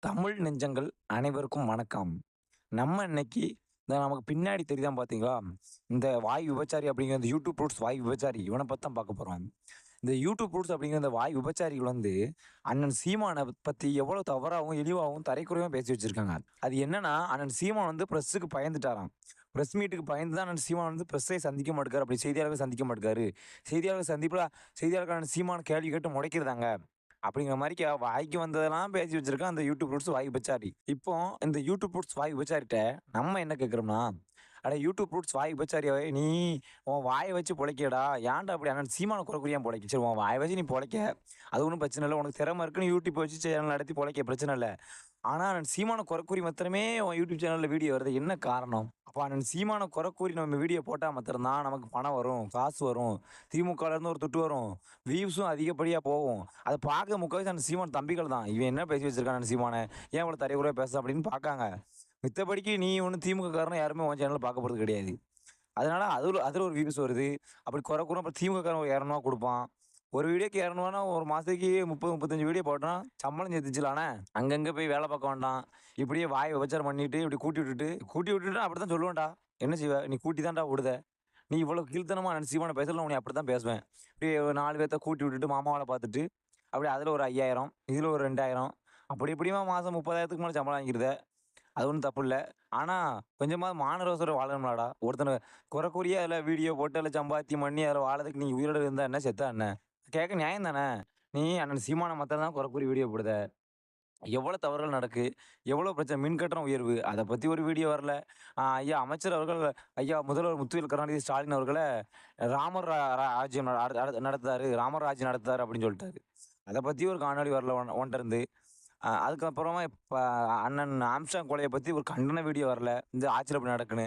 தமிழ் நெஞ்சங்கள் அனைவருக்கும் வணக்கம். நம்ம இன்னைக்கு நமக்கு பின்னாடி தெரியுதான் பார்த்தீங்களா? இந்த வாய் விபச்சாரி அப்படிங்கிற இந்த யூடியூப் ரூட்ஸ் வாய் விபச்சாரி இவன பத்தி தான் பார்க்க போறோம். இந்த யூடியூப் ரூட்ஸ் அப்படிங்கிற இந்த வாய் விபச்சாரிகள் அண்ணன் சீமான பத்தி எவ்வளோ தவறாவும், இழிவாவும், தரைக்குறைவாவும் பேசி வச்சிருக்காங்க. அது என்னன்னா, அண்ணன் சீமான் பிரஸ்ஸுக்கு பயந்துட்டாராம். பிரஸ் மீட்டுக்கு பயந்து தான் அண்ணன் சீமான் பிரஸ்ஸை சந்திக்க மாட்டுக்காரு. அப்படி செய்தியாளர்கள் சந்திக்க மாட்டுக்காரு. செய்தியாளர்கள் சந்திப்புல செய்தியாளர்கள் அண்ணன் சீமான கேள்வி கேட்டு முடைக்கிறதாங்க. அப்படிங்கிற மாரிக்க வாய்க்கு வந்ததெல்லாம் பேசி வச்சிருக்கான் அந்த யூடியூப் ரூட்ஸ் வாய் விபச்சாரி. இப்போ இந்த யூடியூப் ரூட்ஸ் வாய் விபச்சாரிட்ட நம்ம என்ன கேட்கிறோம்னா, "அட யூடியூப் ரூட்ஸ் வாய் விபச்சாரியாவே நீ உன் வாய வச்சு பொழைக்கடா. ஏன்டா அப்படி அண்ணன் சீமான குறையா பொழைக்க. சரி உன் வாய வச்சு நீ பொழைக்க. அது ஒண்ணும் பிரச்சனை இல்ல. உனக்கு திறமை இருக்குன்னு யூடியூப் வச்சு சேனல் நடத்தி பொழைக்க பிரச்சனை இல்ல. ஆனா அண்ணன் சீமான குறைக்கூறி மாத்திரமே உன் யூடியூப் சேனல்ல வீடியோ வருது. என்ன காரணம்?" அப்ப அண்ணன் சீமான குறைக்கூறி நம்ம வீடியோ போட்டா மாத்திரம் தான் நமக்கு பணம் வரும், காசு வரும். திமுகலேருந்து ஒரு துட்டு வரும். வியூஸும் அதிகப்படியா போகும். அத பார்க்க முக்காவாசி அந்த சீமான் தம்பிகள் தான். இவன் என்ன பேசி வச்சிருக்கான் அந்த சீமானு? ஏன் இவ்வளோ தரைகுறைவா பேசுறான் அப்படின்னு பார்க்காங்க. மித்தபடிக்கு நீ ஒண்ணும் திமுககாரனும் யாருமே உன் சேனல்ல பார்க்க போறது கிடையாது. அதனால அதுல ஒரு வியூஸ் வருது. அப்படி குறை கூற அப்புறம் திமுககாரன் ஒரு ரூ. 200 குடுப்பான். ஒரு வீடியோக்கு ரூ. 200னா ஒரு மாசத்துக்கு 30, 35 வீடியோ போட்டோம்னா சம்பளம் சேர்த்துச்சுலாண்ணே. அங்கங்க போய் வேலை பார்க்க வேண்டாம். இப்படியே வாய விபச்சாரம் பண்ணிட்டு இப்படி கூட்டி விட்டுட்டு அப்படித்தான் சொல்லுவேன்டா. என்ன செய்வ? நீ கூட்டி தான்டா விடுத. நீ இவ்வளோ கீழ்த்தனமா நினைச்சு சீமான பேசல உன்னைய அப்படித்தான் பேசுவேன். இப்படியே 4 பேத்த கூட்டி விட்டுட்டு மாமா வேல பார்த்துட்டு, அப்படியே அதுல ஒரு 5000 இதுல ஒரு 2000 அப்படி இப்படியுமா மாசம் 30,000க்கு மேல சம்பளம் வாங்கிருத. அது ஒண்ணும் தப்பு இல்ல. ஆனா கொஞ்சமாவது மான ரோசத்தோட வாழணும்லடா. ஒருத்தன குறை கூறியே அதுல வீடியோ போட்டு அதுல சம்பாத்தியம் பண்ணி அதுல வாழறதுக்கு நீ உயிரோட இருந்தா என்ன? செத்தா என்ன? கேட்க நியாயம் தானே! நீ அண்ணன் சீமான மாத்திரம் தான் குறை கூறி வீடியோ போடுத. எவ்வளோ தவறுகள் நடக்கு? எவ்வளோ பிரச்சனை? மின் கட்டணம் உயர்வு. அத பத்தி ஒரு வீடியோ வரல. ஐயா அமைச்சர் அவர்கள் ஐயா முதல்வர் முத்துவேல் கருணாநிதி ஸ்டாலின் அவர்கள ராமர் ரா ரா ராஜ்யம் நடத்துறாரு. ராமர் ராஜ்யம் நடத்துறாரு அப்படின்னு சொல்லிட்டாரு. அத பத்தி ஒரு காணொளி வரல உன்ட்ட இருந்து. அதுக்கப்புறமா இப்ப அண்ணன் ஆம்ஸ்ட்ராங் கொலைய பத்தி ஒரு கண்டன வீடியோ வரல. இந்த ஆட்சியில இப்படி நடக்குன்னு.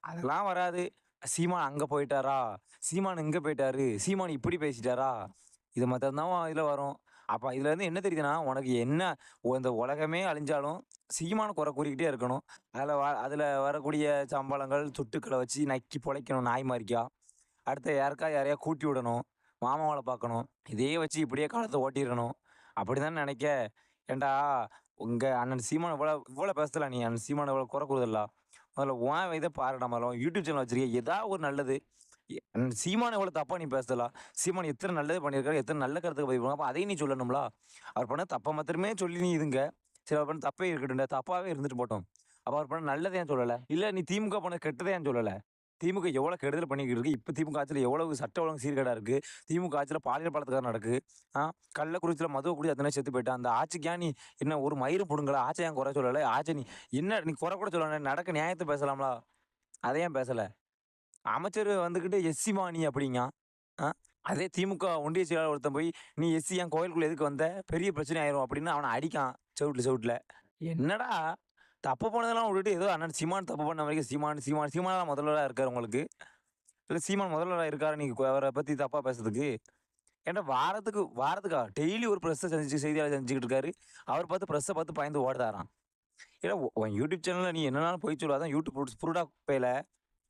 அதெல்லாம் வராது. சீமான் அங்க போயிட்டாரா? சீமான் இங்க போயிட்டாரு. சீமான் இப்படி பேசிட்டாரா? இது மாத்திரம் தான் இதுல வரும். அப்ப இதுலருந்து என்ன தெரியுதுன்னா, உனக்கு என்ன இந்த உலகமே அழிஞ்சாலும் சீமான குறை கூறிக்கிட்டே இருக்கணும். அதுல வரக்கூடிய சம்பளங்கள், துட்டுக்கள வச்சு நக்கி பொழைக்கணும் நாய் மாரிக்கா. அடுத்து யாரையா கூட்டி விடணும். மாமாவ பார்க்கணும். இதையே வச்சு இப்படியே காலத்த ஓட்டிறணும். அப்படிதான் நெனைக்க. ஏன்டா உங்க அண்ணன் சீமான் இவ்வளோ இவ்வளோ பேசல நீ அண்ணன் சீமான இவ்வளோ குறை கூறுதல்ல. முதல்ல உன் இத பாருடா முதல்ல. உன் யூடியூப் சேனல் வச்சிருக்க. ஏதாவது ஒரு நல்லது சீமான் எவ்வளோ தப்பா நீ பேசலாம். சீமான் எத்தன நல்லது பண்ணியிருக்காரு, எத்தன நல்ல கருத்துக்கள் பதிவு அப்ப அதையும் நீ சொல்லணும்ல. அவர் பண்ண தப்ப மாத்திரமே சொல்லி நீ இதுங்க. சரி அவர் பண்ண தப்பே இருக்கட்டும்டா. தப்பாவே இருந்துட்டு போட்டும். அப்ப அவர் பண்ண நல்லத ஏன் சொல்லல? இல்ல நீ திமுக பண்ண கெட்டத ஏன் சொல்லல? திமுக எவ்வளோ கெடுதல் பண்ணிக்கிட்டு இருக்கு. இப்ப திமுக ஆட்சியில எவ்வளவு சட்ட ஒழுங்கு சீர்கேடா இருக்கு. திமுக ஆட்சியில பாலியல் பலாத்காரம் நடக்குது. ஆ கள்ளக்குறிச்சியில மதுவ குடி அத்தனை செத்து போயிட்டான். அந்த ஆட்சிக்கு ஏன் நீ என்ன ஒரு மயிரு புடுங்கல? ஆட்சிய ஏன் குறை சொல்லல? ஆட்சிய நீ என்ன நீ குறை கூட சொல்லல. நடக்க நியாயத்த பேசலாம்ல. அத ஏன் பேசல? அமைச்சர் வந்துகிட்டு எஸ்சி நீ அப்படிங்கான். ஆ அதே திமுக ஒன்றிய செயலாளர் ஒருத்தன் போய், "நீ எஸ்சி ஏன் கோயிலுக்குள்ள எதுக்கு வந்த? பெரிய பிரச்சனை ஆயிரும்" அப்படின்னு அவன அடிக்கான் செவுட்டுல. என்னடா! தப்பு பண்ணதெல்லாம் விட்டுட்டு ஏதோ அண்ணன் சீமான் தப்பு பண்ண வரைக்கும் சீமானா முதல்வரா இருக்காரு உங்களுக்கு? இல்ல சீமான் முதல்வரா இருக்காரா நீங்க அவர பத்தி தப்பா பேசுறதுக்கு? ஏன்டா வாரத்துக்கா டெய்லி ஒரு பிரஸ்ஸ சந்திச்சு செய்தியாளர் சந்திச்சுக்கிட்டு இருக்காரு. அவர் பார்த்து பிரஸ்ஸ பார்த்து பயந்து ஓடுதாராம். ஏன்னா உன் யூடியூப் சேனல்ல நீ என்னனாலும் பொய் சொல்லுவ. அதான் யூடியூப் புருடா குப்பையில.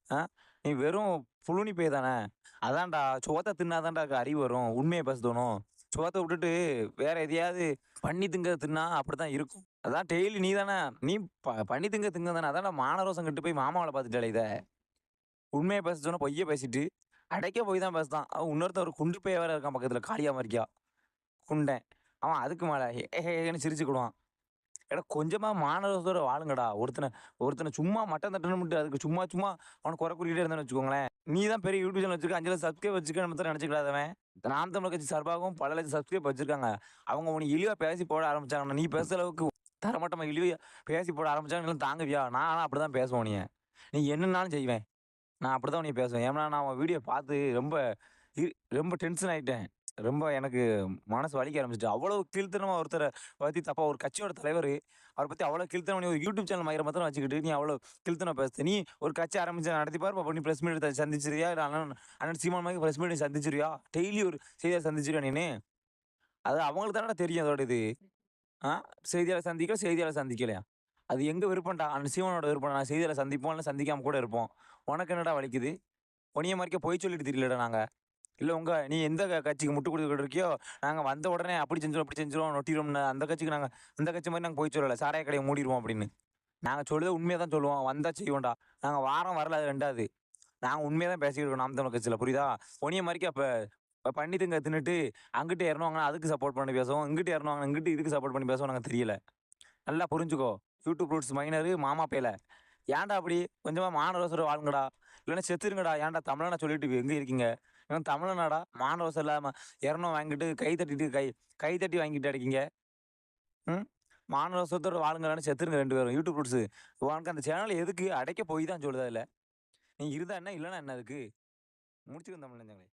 ஆ நீ வெறும் புழுனி பை தானே! அதான்டா சோத்த தின்னா தான்டா அறிவு வரும். உண்மைய பேச தோணும். சோத்த விட்டுட்டு வேற எதையாவது பண்ணி திங்கிறத தின்னா அப்படித்தான் இருக்கும். அதான் டெய்லி நீ தானே நீ பண்ணி திங்க தானே. அதான்டா மானரோசம் கெட்டு போய் மாமாவால பார்த்துட்டாளே இத. உண்மைய பேச சொன்னா பொய்ய பேசிட்டு, அடைக்க போய் தான் பேசுறான். இன்னொருத்தன் ஒரு குண்டு பைய வேற இருக்கான் பக்கத்துல. காளியா மாரிக்கா. குண்டேன். அவன் அதுக்கு மேல ஹேன்னு சிரிச்சுக்கிடுவான். ஏடா கொஞ்சமா மானரத்தோட வாழுங்கடா. ஒருத்தன சும்மா மட்டம் தட்டணும்ன்ட்டு அதுக்கு சும்மா சும்மா அவன குறை கூறிட்டே இருந்தேன்னு வச்சுக்கோங்களேன். நீ தான் பெரிய யூடியூப் சேனல் வச்சிருக்க. 5,00,000 சப்ஸ்கிரைப் வச்சிருக்கன்னு மாத்திரம் நெனச்சுக்கிடாதவன். நாம் தமிழர் கட்சி சார்பாகவும் பல லட்சம் சப்ஸ்கிரைப் வச்சிருக்காங்க. அவங்க உன்ன இழிவா பேசி போட ஆரம்பிச்சாங்கன்னா, நீ பேசுற அளவுக்கு தரமட்டமா இழிவா பேசி போட ஆரம்பிச்சாங்கன்னா, நீலாம் தாங்குவியா? நான் ஆனா அப்படிதான் பேசுவேன் உன்னைய. நீ என்னன்னாலும் செய்வேன். நான் அப்படிதான் உன்னைய பேசுவேன். ஏன்னா நான் உன் வீடியோ பார்த்து இ ரொம்ப டென்ஷன் ஆயிட்டேன். ரொம்ப எனக்கு மனசு வலிக்க ஆரம்பிச்சுட்டு. அவ்வளவு கீழ்த்தனமா ஒருத்தர பத்தி தப்பா ஒரு கட்சியோட தலைவரு, அவர பத்தி அவ்வளோ கீழ்த்தனமா நீ ஒரு யூடியூப் சேனல் மயிர மாத்திரம் வச்சுக்கிட்டு, நீ அவ்வளோ கீழ்த்தனமா பேசுற. நீ ஒரு கட்சி ஆரம்பிச்சு நடத்தி பாரு பாப்போம். நீ பிரஸ் மீட் சந்திச்சிருவியா? இல்ல அண்ணன் அண்ணன் சீமான் மாரி பிரஸ் மீட் சந்திச்சிருவியா? டெய்லி ஒரு செய்தியாளர் சந்திச்சிருவியா நீனு? அது அவங்களுக்கு தானடா தெரியும் அதோட இது. ஆ செய்தியாளர் சந்திக்கலையா? அது எங்க விருப்பம்டா. அண்ணன் சீமானோட விருப்பம். நான் செய்தியாளர் சந்திப்போம், இல்ல சந்திக்காம கூட இருப்போம். உனக்கு என்னடா வலிக்குது? உன்னைய மாரிக்க பொய் சொல்லிட்டு திரியலடா நாங்க. இல்ல நீ எந்த கட்சிக்கு முட்டு குடுத்துக்கிட்டு இருக்கியோ, நாங்க வந்த உடனே அப்படி செஞ்சுருவோம், இப்படி செஞ்சுருவோம், நொட்டிருவோம்னு அந்த கட்சிக்கு நாங்க அந்த கட்சி மாரி நாங்க பொய் சொல்லல. சாராய கடைய மூடிருவோம் அப்படின்னு. நாங்க சொல்லுறது உண்மைய தான் சொல்லுவோம். வந்தா செய்வோம்டா. நாங்க வாரோம் வரல அது 2வது. நாங்க உண்மைய தான் பேசிக்கிட்டு இருக்கோம் நாம் தமிழர் கட்சியில புரியுதா? உன்னைய மாரிக்கு அப்ப பண்ணி தின்னுட்டு அங்கிட்டு ஏறுனவங்க அதுக்கு சப்போர்ட் பண்ணி பேசுவோம். இங்கிட்டு ஏறுனவங்க இங்கிட்டு இதுக்கு சப்போர்ட் பண்ணி பேசுவோம் நாங்க தெரியல. நல்லா புரிஞ்சுக்கோ. யூடியூப் ரூட்ஸ் மைனரு மாமா பயல. ஏன்டா அப்படி? கொஞ்சமா மான ரோசத்தோட வாழுங்கடா. இல்லன்னா செத்துருங்கடா. ஏன்டா தமிழனா சொல்லிட்டு எங்க இருக்கீங்க? இவன் தமிழனாடா? மான ரோசம் இல்லாம 200 வாங்கிட்டு கை தட்டிட்டு கை தட்டி வாங்கிட்டு இருக்கீங்க. ம். மான ரோசத்தோட வாழுங்க இல்லன்னா செத்துருங்க 2 பேரும். YouTube roots. உனக்கு அந்த சேனல் எதுக்கு? அடைக்க போய் தான் சொல்லுது அதுல. நீ இருந்தா என்ன? இல்லன்னா என்ன அதுக்கு? முடிச்சுக்க தமிழ் நெஞ்சங்களே.